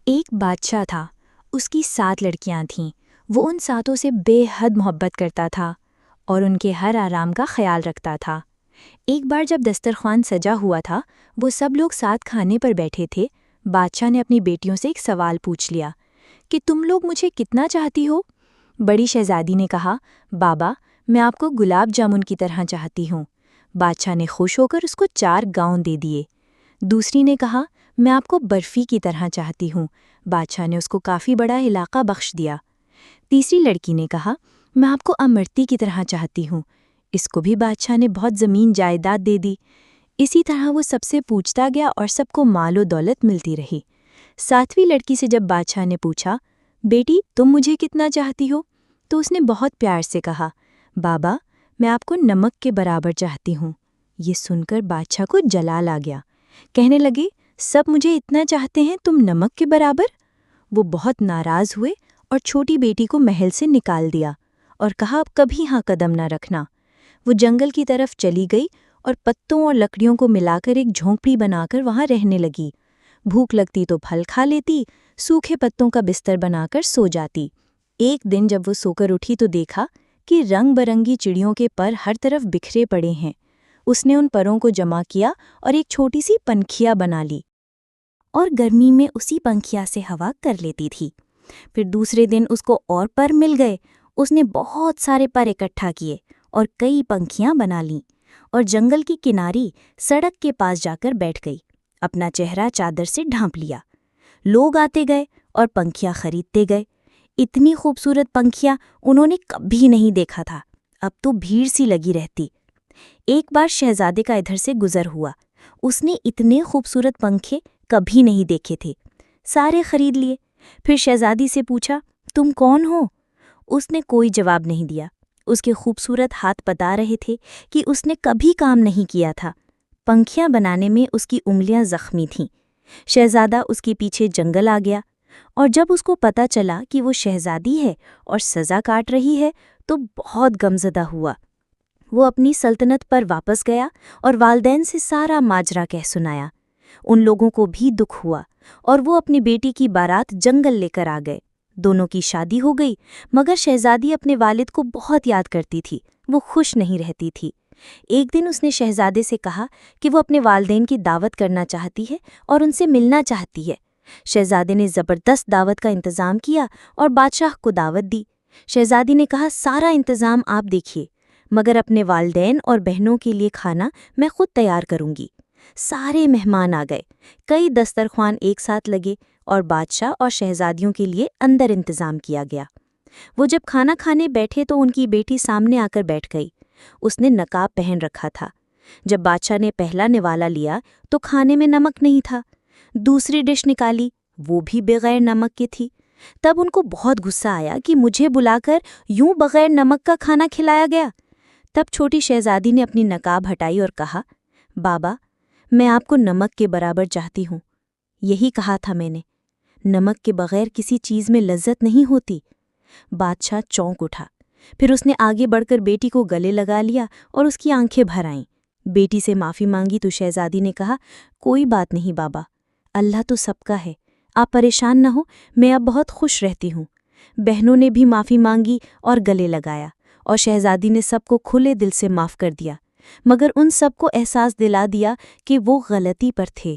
ایک بادشاہ تھا، اس کی 7 لڑکیاں تھیں۔ وہ ان 7 سے بے حد محبت کرتا تھا اور ان کے ہر آرام کا خیال رکھتا تھا۔ ایک بار جب دسترخوان سجا ہوا تھا، وہ سب لوگ ساتھ کھانے پر بیٹھے تھے۔ بادشاہ نے اپنی بیٹیوں سے ایک سوال پوچھ لیا کہ تم لوگ مجھے کتنا چاہتی ہو؟ بڑی شہزادی نے کہا، بابا میں آپ کو گلاب جامن کی طرح چاہتی ہوں۔ بادشاہ نے خوش ہو کر اس کو 4 گاؤن دے دیے۔ دوسری نے کہا، میں آپ کو برفی کی طرح چاہتی ہوں۔ بادشاہ نے اس کو کافی بڑا علاقہ بخش دیا۔ تیسری لڑکی نے کہا، میں آپ کو امرتی کی طرح چاہتی ہوں۔ اس کو بھی بادشاہ نے بہت زمین جائیداد دے دی۔ اسی طرح وہ سب سے پوچھتا گیا اور سب کو مال و دولت ملتی رہی۔ 7ویں لڑکی سے جب بادشاہ نے پوچھا، بیٹی تم مجھے کتنا چاہتی ہو؟ تو اس نے بہت پیار سے کہا، بابا میں آپ کو نمک کے برابر چاہتی ہوں۔ یہ سن کر بادشاہ کو جلال آ گیا۔ کہنے لگے، سب مجھے اتنا چاہتے ہیں، تم نمک کے برابر؟ وہ بہت ناراض ہوئے اور چھوٹی بیٹی کو محل سے نکال دیا اور کہا، اب کبھی ہاں قدم نہ رکھنا۔ وہ جنگل کی طرف چلی گئی اور پتوں اور لکڑیوں کو ملا کر ایک جھونپڑی بنا کر وہاں رہنے لگی۔ بھوک لگتی تو پھل کھا لیتی، سوکھے پتوں کا بستر بنا کر سو جاتی۔ ایک دن جب وہ سو کر اٹھی تو دیکھا کہ رنگ برنگی چڑیوں کے پر ہر طرف بکھرے پڑے ہیں۔ اس نے ان پروں کو جمع کیا اور ایک چھوٹی سی پنکھیا بنا لی اور گرمی میں اسی پنکھیا سے ہوا کر لیتی تھی۔ پھر دوسرے دن اس کو اور پر مل گئے۔ اس نے بہت سارے پر اکٹھا کیے اور کئی پنکھیاں بنا لیں اور جنگل کی کناری سڑک کے پاس جا کر بیٹھ گئی۔ اپنا چہرہ چادر سے ڈھانپ لیا۔ لوگ آتے گئے اور پنکھیاں خریدتے گئے۔ اتنی خوبصورت پنکھیاں انہوں نے کبھی نہیں دیکھا تھا۔ اب تو بھیڑ سی لگی رہتی۔ ایک بار شہزادے کا ادھر سے گزر ہوا۔ اس نے اتنے خوبصورت پنکھے کبھی نہیں دیکھے تھے۔ سارے خرید لیے۔ پھر شہزادی سے پوچھا، تم کون ہو؟ اس نے کوئی جواب نہیں دیا۔ اس کے خوبصورت ہاتھ بتا رہے تھے کہ اس نے کبھی کام نہیں کیا تھا۔ پنکھیاں بنانے میں اس کی انگلیاں زخمی تھیں۔ شہزادہ اس کے پیچھے جنگل آ گیا اور جب اس کو پتہ چلا کہ وہ شہزادی ہے اور سزا کاٹ رہی ہے تو بہت غمزدہ ہوا۔ وہ اپنی سلطنت پر واپس گیا اور والدین سے سارا ماجرا کہہ سنایا۔ ان لوگوں کو بھی دکھ ہوا اور وہ اپنی بیٹی کی بارات جنگل لے کر آ گئے۔ دونوں کی شادی ہو گئی، مگر شہزادی اپنے والد کو بہت یاد کرتی تھی۔ وہ خوش نہیں رہتی تھی۔ ایک دن اس نے شہزادے سے کہا کہ وہ اپنے والدین کی دعوت کرنا چاہتی ہے اور ان سے ملنا چاہتی ہے۔ شہزادے نے زبردست دعوت کا انتظام کیا اور بادشاہ کو دعوت دی۔ شہزادی نے کہا، سارا انتظام آپ دیکھیے، مگر اپنے والدین اور بہنوں کے لیے کھانا میں خود تیار کروں گی۔ سارے مہمان آ گئے۔ کئی دسترخوان ایک ساتھ لگے اور بادشاہ اور شہزادیوں کے لیے اندر انتظام کیا گیا۔ وہ جب کھانا کھانے بیٹھے تو ان کی بیٹی سامنے آ کر بیٹھ گئی۔ اس نے نقاب پہن رکھا تھا۔ جب بادشاہ نے پہلا نوالا لیا تو کھانے میں نمک نہیں تھا۔ دوسری ڈش نکالی، وہ بھی بغیر نمک کی تھی۔ تب ان کو بہت غصہ آیا کہ مجھے بلا کر یوں بغیر نمک کا کھانا کھلایا گیا۔ تب چھوٹی شہزادی نے اپنی نقاب ہٹائی اور کہا، بابا میں آپ کو نمک کے برابر چاہتی ہوں۔ یہی کہا تھا میں نے، نمک کے بغیر کسی چیز میں لذت نہیں ہوتی۔ بادشاہ چونک اٹھا۔ پھر اس نے آگے بڑھ کر بیٹی کو گلے لگا لیا اور اس کی آنکھیں بھر آئیں۔ بیٹی سے معافی مانگی تو شہزادی نے کہا، کوئی بات نہیں بابا، اللہ تو سب کا ہے، آپ پریشان نہ ہو، میں اب بہت خوش رہتی ہوں۔ بہنوں نے بھی معافی مانگی اور گلے لگایا اور شہزادی نے سب کو کھلے دل سے معاف کر دیا، مگر ان سب کو احساس دلا دیا کہ وہ غلطی پر تھے۔